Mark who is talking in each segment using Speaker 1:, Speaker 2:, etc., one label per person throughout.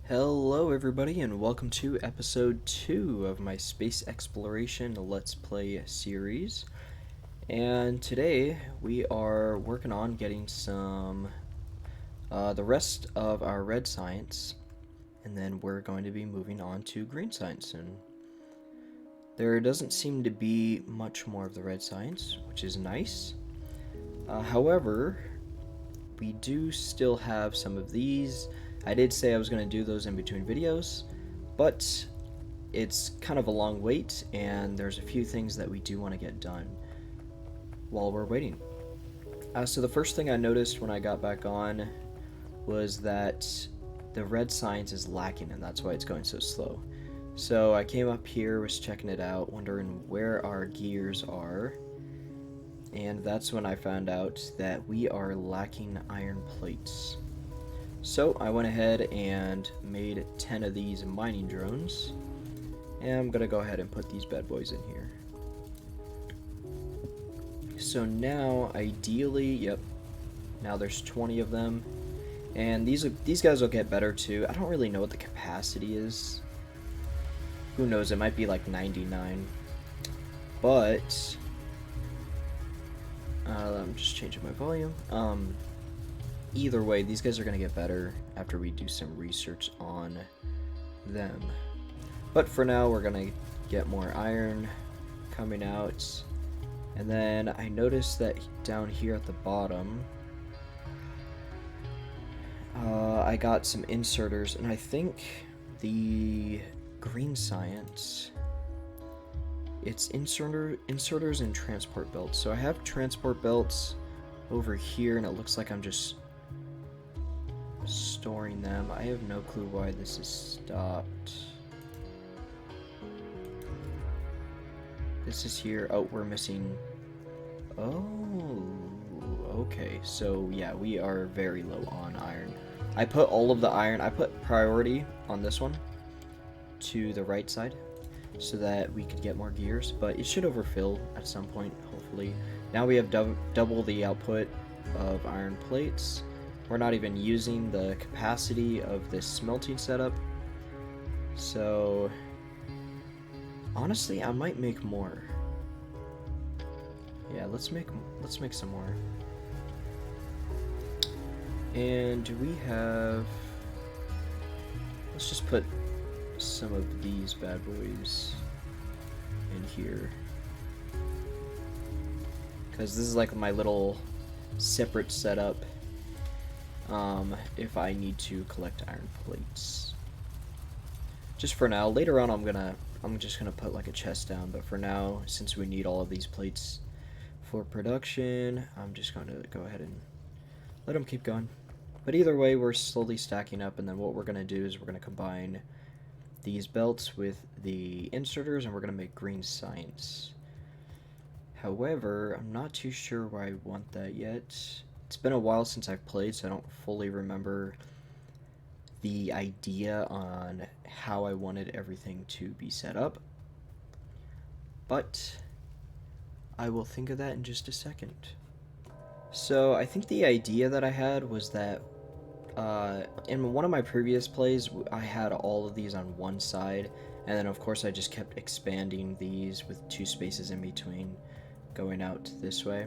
Speaker 1: Hello everybody and welcome to episode 2 of my space exploration let's play series. And today we are working on getting the rest of our red science, and then we're going to be moving on to green science soon. There doesn't seem to be much more of the red science, which is nice. However, we do still have some of these. I did say I was going to do those in between videos, but it's kind of a long wait, and there's a few things that we do want to get done while we're waiting. So the first thing I noticed when I got back on was that the red science is lacking, and that's why it's going so slow. So I came up here, was checking it out, wondering where our gears are, and that's when I found out that we are lacking iron plates. So I went ahead and made 10 of these mining drones, and I'm gonna go ahead and put these bad boys in here. So now, ideally, yep, now there's 20 of them, and these guys will get better too. I don't really know what the capacity is. Who knows? It might be like 99, but I'm just changing my volume. Either way, these guys are gonna get better after we do some research on them. But for now, we're gonna get more iron coming out. And then I noticed that down here at the bottom, I got some inserters, and I think the green science, it's inserters and transport belts. So I have transport belts over here, and it looks like I'm just storing them. I have no clue why this is stopped. This is here. Oh, we're missing. Oh, okay. So yeah, we are very low on iron. I put all of the iron, I put priority on this one to the right side so that we could get more gears, but it should overfill at some point, hopefully. Now we have double the output of iron plates. We're not even using the capacity of this smelting setup. So honestly, I might make more. Yeah, let's make some more. And we have, let's just put some of these bad boys in here, because this is like my little separate setup if I need to collect iron plates. Just for now. Later on I'm just gonna put like a chest down, but for now, since we need all of these plates for production, I'm just going to go ahead and let them keep going. But either way, we're slowly stacking up, and then what we're going to do is we're going to combine these belts with the inserters, and we're going to make green science. However, I'm not too sure where I want that yet. It's been a while since I've played, so I don't fully remember the idea on how I wanted everything to be set up. But I will think of that in just a second. So I think the idea that I had was that in one of my previous plays, I had all of these on one side, and then of course I just kept expanding these with 2 spaces in between going out this way.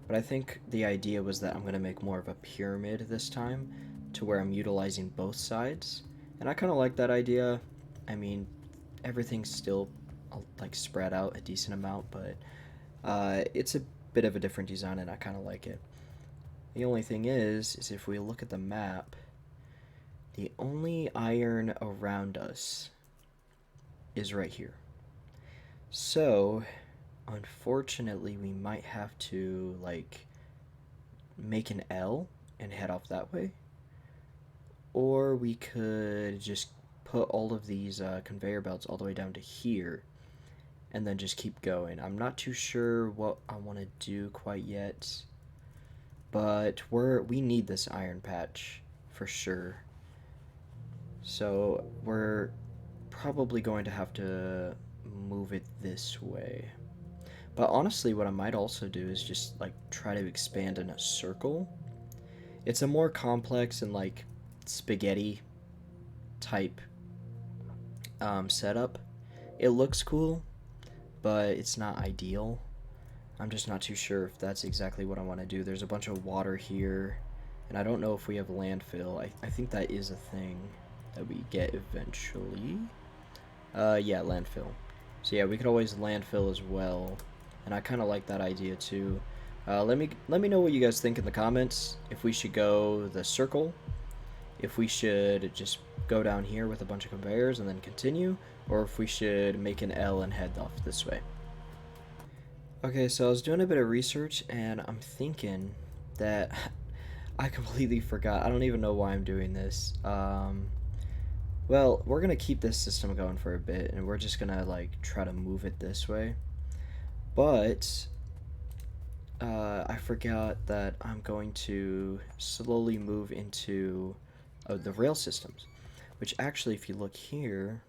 Speaker 1: But I think the idea was that I'm going to make more of a pyramid this time, to where I'm utilizing both sides, and I kind of like that idea. I mean, everything's still like spread out a decent amount, but it's a bit of a different design, and I kind of like it. The only thing is if we look at the map, the only iron around us is right here. So unfortunately, we might have to like make an L and head off that way, or we could just put all of these conveyor belts all the way down to here and then just keep going. I'm not too sure what I want to do quite yet, but we need this iron patch for sure. So we're probably going to have to move it this way. But honestly, what I might also do is just like try to expand in a circle. It's a more complex and like spaghetti type setup. It looks cool, but it's not ideal. I'm just not too sure if that's exactly what I want to do. There's a bunch of water here, and I don't know if we have landfill. I think that is a thing that we get eventually. Yeah, landfill. So yeah, we could always landfill as well, and I kind of like that idea too. Let me know what you guys think in the comments. If we should go the circle, if we should just go down here with a bunch of conveyors and then continue, or if we should make an L and head off this way. Okay, so I was doing a bit of research, and I'm thinking that I completely forgot. I don't even know why I'm doing this. Well, we're gonna keep this system going for a bit, and we're just gonna like try to move it this way. But I forgot that I'm going to slowly move into the rail systems, which actually, if you look here,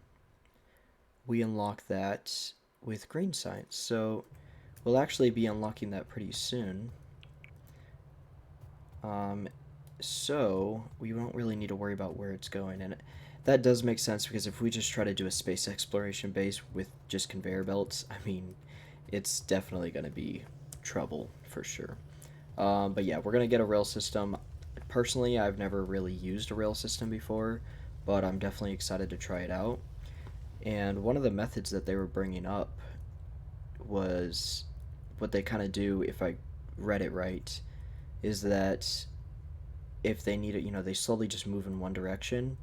Speaker 1: we unlock that with green science. So we'll actually be unlocking that pretty soon. So we won't really need to worry about where it's going, and that does make sense because if we just try to do a space exploration base with just conveyor belts, I mean, it's definitely going to be trouble for sure. But yeah, we're going to get a rail system. Personally, I've never really used a rail system before, but I'm definitely excited to try it out. And one of the methods that they were bringing up was what they kind of do, if I read it right, is that if they need it, they slowly just move in one direction,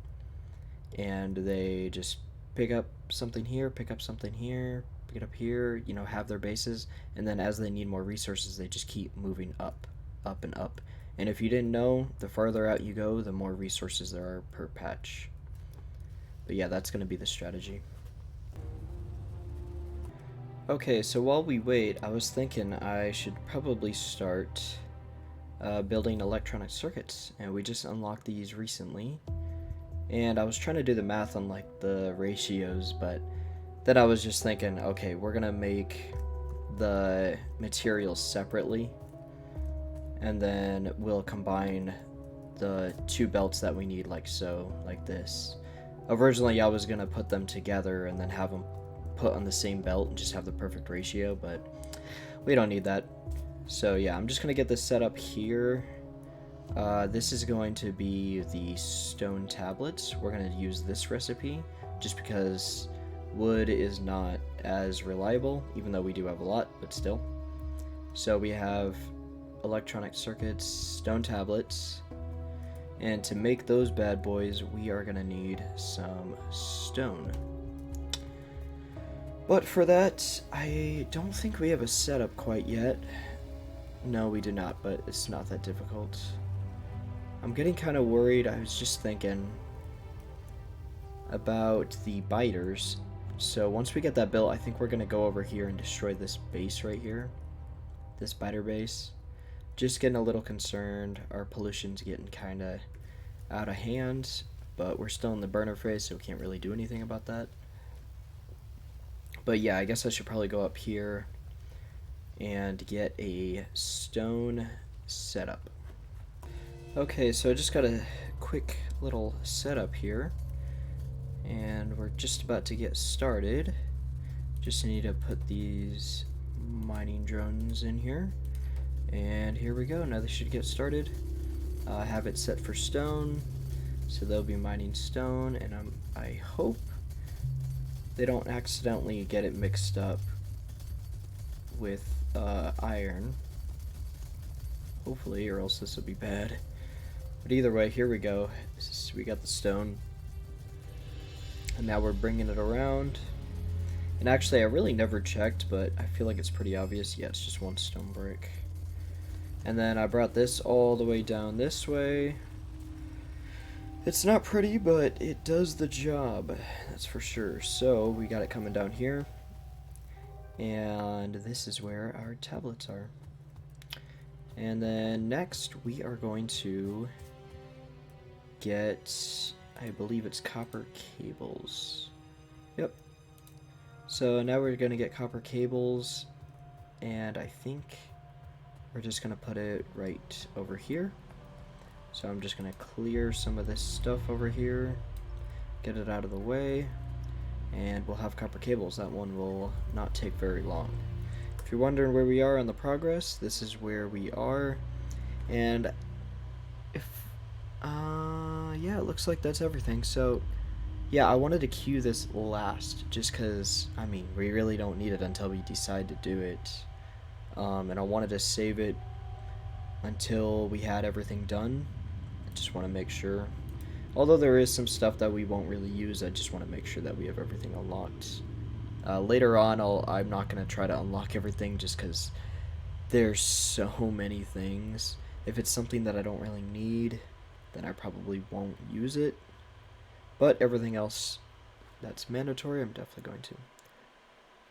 Speaker 1: and they just pick up something here, pick up something here, pick it up here, have their bases, and then as they need more resources, they just keep moving up, up, and up. And if you didn't know, the farther out you go, the more resources there are per patch. But yeah, that's going to be the strategy. Okay, so while we wait, I was thinking I should probably start building electronic circuits, and we just unlocked these recently. And I was trying to do the math on like the ratios, but then I was just thinking, okay, we're gonna make the materials separately, and then we'll combine the two belts that we need, like so, like this. Originally, I was gonna put them together and then have them put on the same belt and just have the perfect ratio, but we don't need that. So yeah, I'm just gonna get this set up here. This is going to be the stone tablets. We're going to use this recipe just because wood is not as reliable, even though we do have a lot, but still. So we have electronic circuits, stone tablets, and to make those bad boys, we are going to need some stone. But for that, I don't think we have a setup quite yet. No, we do not, but it's not that difficult. I'm getting kind of worried. I was just thinking about the biters. So once we get that built, I think we're going to go over here and destroy this base right here. This biter base. Just getting a little concerned. Our pollution's getting kind of out of hand, but we're still in the burner phase, so we can't really do anything about that. But yeah, I guess I should probably go up here and get a stone setup. Okay, so I just got a quick little setup here, and we're just about to get started. Just need to put these mining drones in here, and here we go. Now they should get started. I have it set for stone, so they'll be mining stone, and I hope they don't accidentally get it mixed up with iron. Hopefully, or else this will be bad. But either way, here we go. We got the stone. And now we're bringing it around. And actually, I really never checked, but I feel like it's pretty obvious. Yeah, it's just one stone brick. And then I brought this all the way down this way. It's not pretty, but it does the job. That's for sure. So, we got it coming down here. And this is where our tablets are. And then next, we are going to get, I believe it's copper cables. Yep. So now we're going to get copper cables, and I think we're just going to put it right over here. So I'm just going to clear some of this stuff over here. get it out of the way, and we'll have copper cables. That one will not take very long. If you're wondering where we are on the progress, this is where we are, and if, yeah, it looks like that's everything. So, yeah, I wanted to queue this last, just because, I mean, we really don't need it until we decide to do it, and I wanted to save it until we had everything done. I just want to make sure. Although there is some stuff that we won't really use, I just want to make sure that we have everything unlocked. Later on, I'm not going to try to unlock everything just because there's so many things. If it's something that I don't really need, then I probably won't use it. But everything else that's mandatory, I'm definitely going to.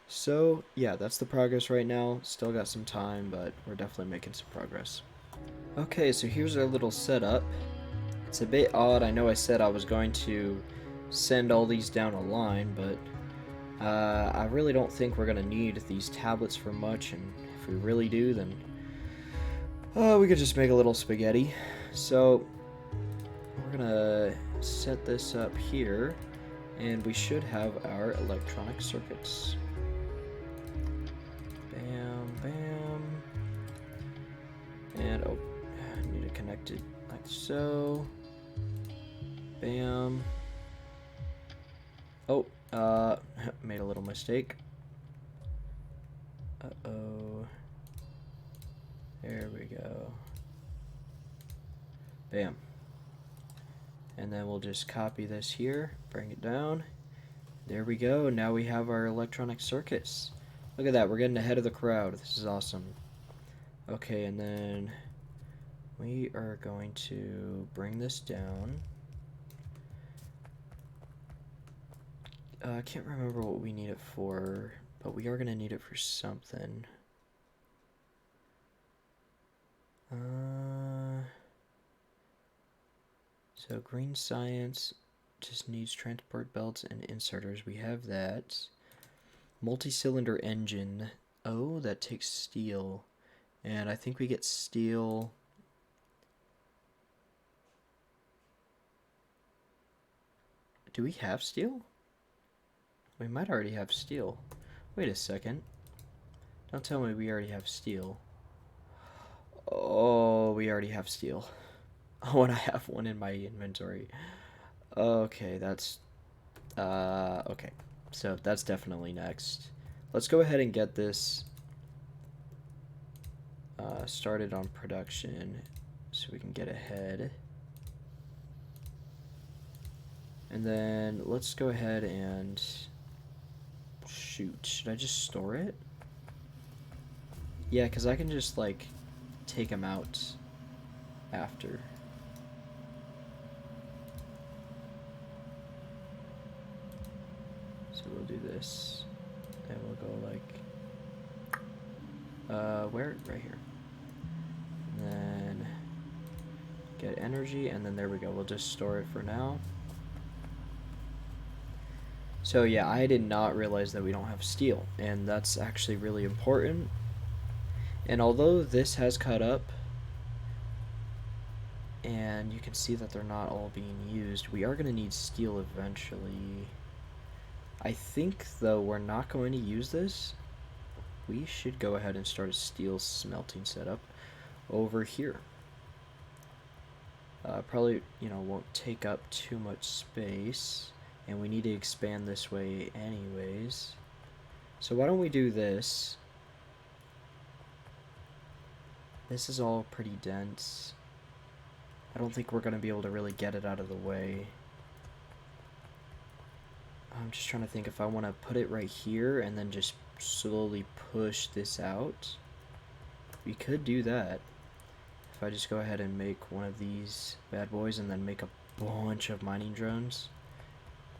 Speaker 1: So, yeah, that's the progress right now. Still got some time, but we're definitely making some progress. Okay, so here's our little setup. It's a bit odd. I know I said I was going to send all these down a line, but I really don't think we're going to need these tablets for much, and if we really do, then we could just make a little spaghetti. So we're going to set this up here, and we should have our electronic circuits. Bam, bam. And, oh, I need to connect it like so. Bam. Oh, made a little mistake. Uh-oh. There we go. Bam. And then we'll just copy this here, bring it down. There we go. Now we have our electronic circuits. Look at that. We're getting ahead of the crowd. This is awesome. Okay, and then we are going to bring this down. I can't remember what we need it for, but we are going to need it for something. So green science just needs transport belts and inserters. We have that. Multi-cylinder engine. Oh, that takes steel. And I think we get steel. Do we have steel? We might already have steel. Wait a second. Don't tell me we already have steel. Oh, we already have steel. Oh, and I have one in my inventory. Okay, that's... okay. So, that's definitely next. Let's go ahead and get this started on production so we can get ahead. And then, let's go ahead and... Shoot, should I just store it? Yeah, because I can just, like, take them out after. So we'll do this, and we'll go like, where? Right here. And then get energy, and then there we go. We'll just store it for now. So yeah, I did not realize that we don't have steel, and that's actually really important. And although this has cut up, and you can see that they're not all being used, we are going to need steel eventually. I think, though, we're not going to use this. We should go ahead and start a steel smelting setup over here. Probably, you know, won't take up too much space, and we need to expand this way anyways. So why don't we do this? This is all pretty dense. I don't think we're going to be able to really get it out of the way. I'm just trying to think if I want to put it right here and then just slowly push this out. We could do that. If I just go ahead and make one of these bad boys and then make a bunch of mining drones.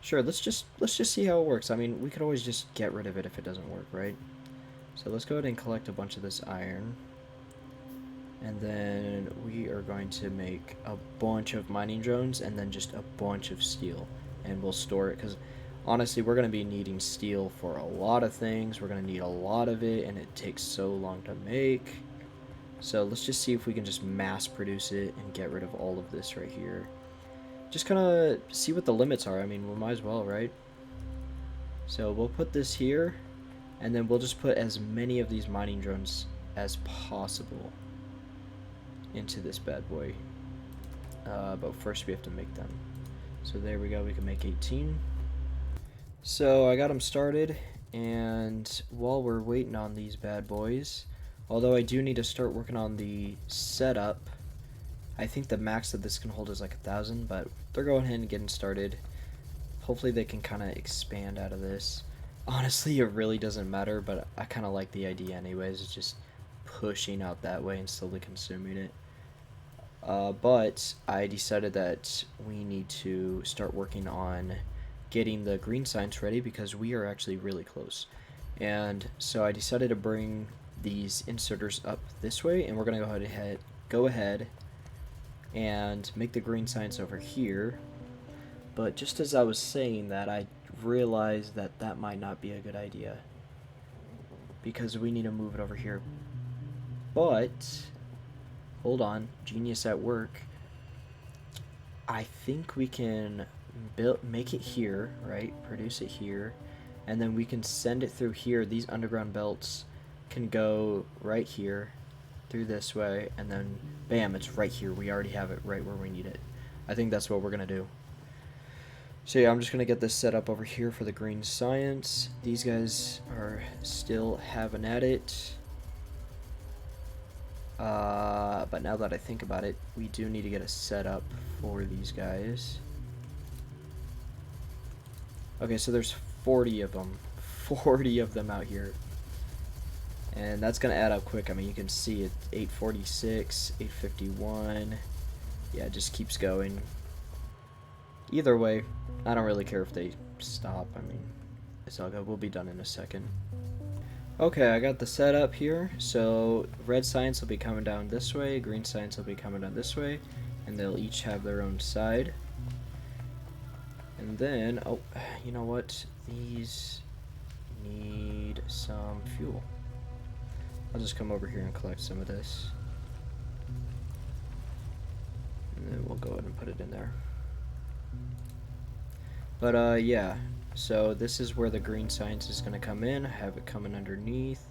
Speaker 1: Sure, let's just see how it works. I mean, we could always just get rid of it if it doesn't work, right? So let's go ahead and collect a bunch of this iron. And then we are going to make a bunch of mining drones and then just a bunch of steel. And we'll store it because honestly, we're going to be needing steel for a lot of things. We're going to need a lot of it, and it takes so long to make. So let's just see if we can just mass produce it and get rid of all of this right here. just kind of see what the limits are. I mean, we might as well, right? So we'll put this here, and then we'll just put as many of these mining drones as possible into this bad boy. But first we have to make them. So there we go, we can make 18. So I got them started, and while we're waiting on these bad boys, although I do need to start working on the setup, I think the max that this can hold is like 1,000, but they're going ahead and getting started. Hopefully they can kind of expand out of this. Honestly, it really doesn't matter, but I kind of like the idea anyways. It's just pushing out that way and slowly consuming it. But I decided that we need to start working on getting the green science ready because we are actually really close. And so I decided to bring these inserters up this way, and we're going to go ahead and make the green science over here. But just as I was saying that, I realized that that might not be a good idea because we need to move it over here. But hold on, genius at work. I think we can make it here, right? Produce it here, and then we can send it through here. These underground belts can go right here through this way, and then bam, it's right here. We already have it right where we need it. I think that's what we're gonna do. So yeah, I'm just gonna get this set up over here for the green science. These guys are still having at it. But now that I think about it, we do need to get a setup for these guys. Okay, so there's 40 of them. 40 of them out here. And that's going to add up quick. I mean, you can see it, 846, 851. Yeah, it just keeps going. Either way, I don't really care if they stop. I mean, it's all good. We'll be done in a second. Okay, I got the setup here. So red science will be coming down this way, green science will be coming down this way, and they'll each have their own side. And then, oh, you know what? These need some fuel. I'll just come over here and collect some of this. And then we'll go ahead and put it in there. But yeah, so this is where the green science is going to come in. I have it coming underneath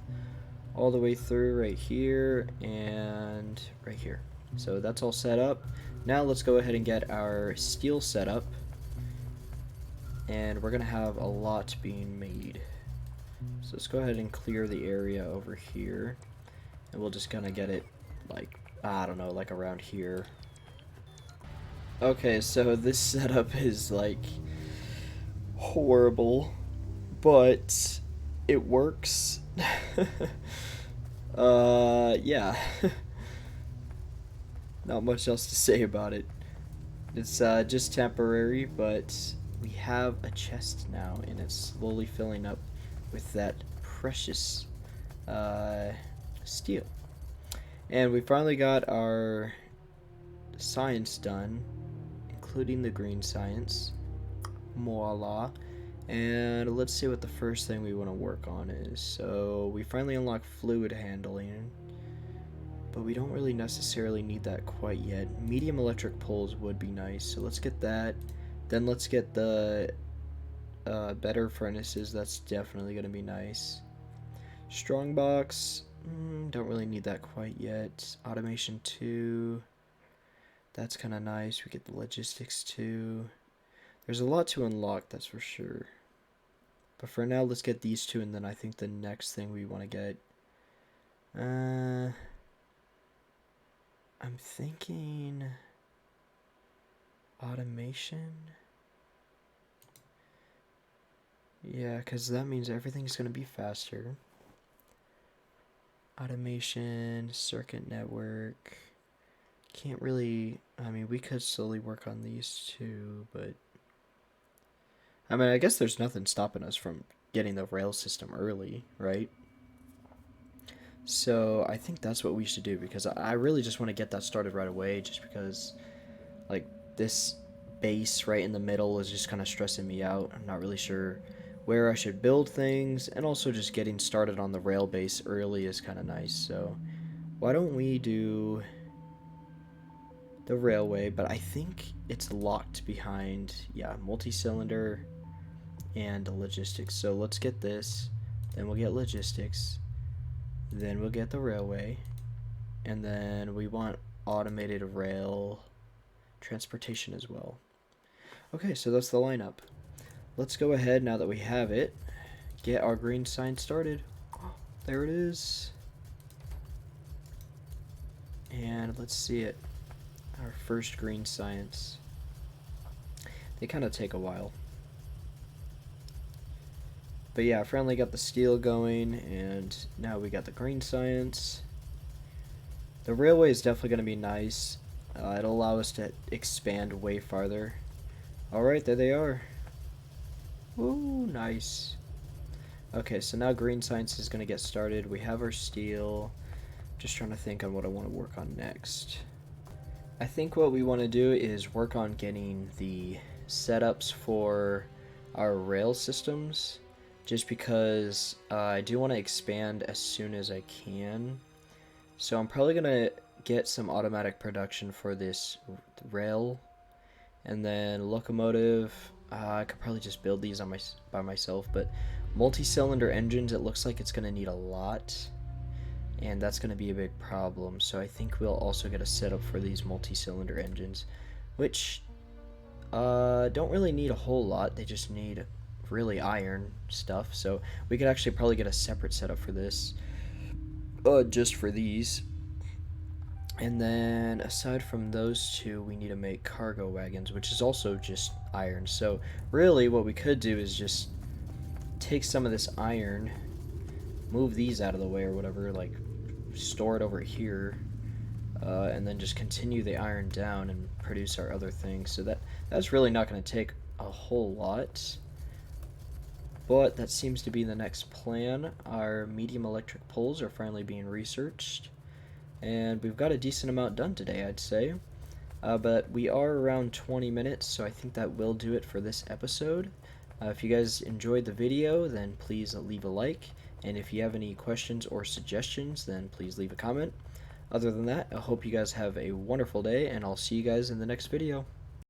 Speaker 1: all the way through right here and right here. So that's all set up. Now let's go ahead and get our steel set up. And we're going to have a lot being made. So let's go ahead and clear the area over here. And we'll just kind of get it, like, I don't know, like around here. Okay, so this setup is, like, horrible. But it works. Yeah. Not much else to say about it. It's just temporary, but we have a chest now, and it's slowly filling up with that precious steel. And we finally got our science done, including the green science. Voila. And let's see what the first thing we want to work on is. So we finally unlocked fluid handling, but we don't really necessarily need that quite yet. Medium electric poles would be nice, so let's get that. Then let's get the better furnaces. That's definitely going to be nice. Strongbox, don't really need that quite yet. Automation 2, that's kind of nice. We get the logistics 2. There's a lot to unlock, that's for sure. But for now, let's get these two, and then I think the next thing we want to get... I'm thinking... automation? Yeah, because that means everything's going to be faster. Automation, circuit network... Can't really... I mean, we could slowly work on these two, but... I mean, I guess there's nothing stopping us from getting the rail system early, right? So I think that's what we should do, because I really just want to get that started right away, just because, like, this base right in the middle is just kind of stressing me out. I'm not really sure where I should build things, and also just getting started on the rail base early is kind of nice. So why don't we do the railway, but I think it's locked behind, yeah, multi-cylinder and logistics. So let's get this, then we'll get logistics, then we'll get the railway, and then we want automated rail transportation as well. Okay, so that's the lineup. Let's go ahead, now that we have it, get our green sign started. There it is. And let's see it. Our first green science. They kind of take a while. But yeah, finally got the steel going, and now we got the green science. The railway is definitely going to be nice. It'll allow us to expand way farther. Alright, there they are. Woo, nice. Okay, so now green science is going to get started. We have our steel. Just trying to think on what I want to work on next. I think what we want to do is work on getting the setups for our rail systems, just because I do want to expand as soon as I can. So I'm probably going to get some automatic production for this rail, and then locomotive. I could probably just build these on by myself, but multi-cylinder engines, it looks like it's going to need a lot, and that's going to be a big problem. So I think we'll also get a setup for these multi-cylinder engines, which don't really need a whole lot. They just need really iron stuff. So we could actually probably get a separate setup for this, just for these. And then aside from those two, we need to make cargo wagons, which is also just iron. So really what we could do is just take some of this iron, move these out of the way or whatever, like store it over here, and then just continue the iron down and produce our other things. So that's really not going to take a whole lot, but that seems to be the next plan. Our medium electric poles are finally being researched, and we've got a decent amount done today, I'd say. But we are around 20 minutes, so I think that will do it for this episode. If you guys enjoyed the video, then please leave a like, and if you have any questions or suggestions, then please leave a comment. Other than that, I hope you guys have a wonderful day, and I'll see you guys in the next video.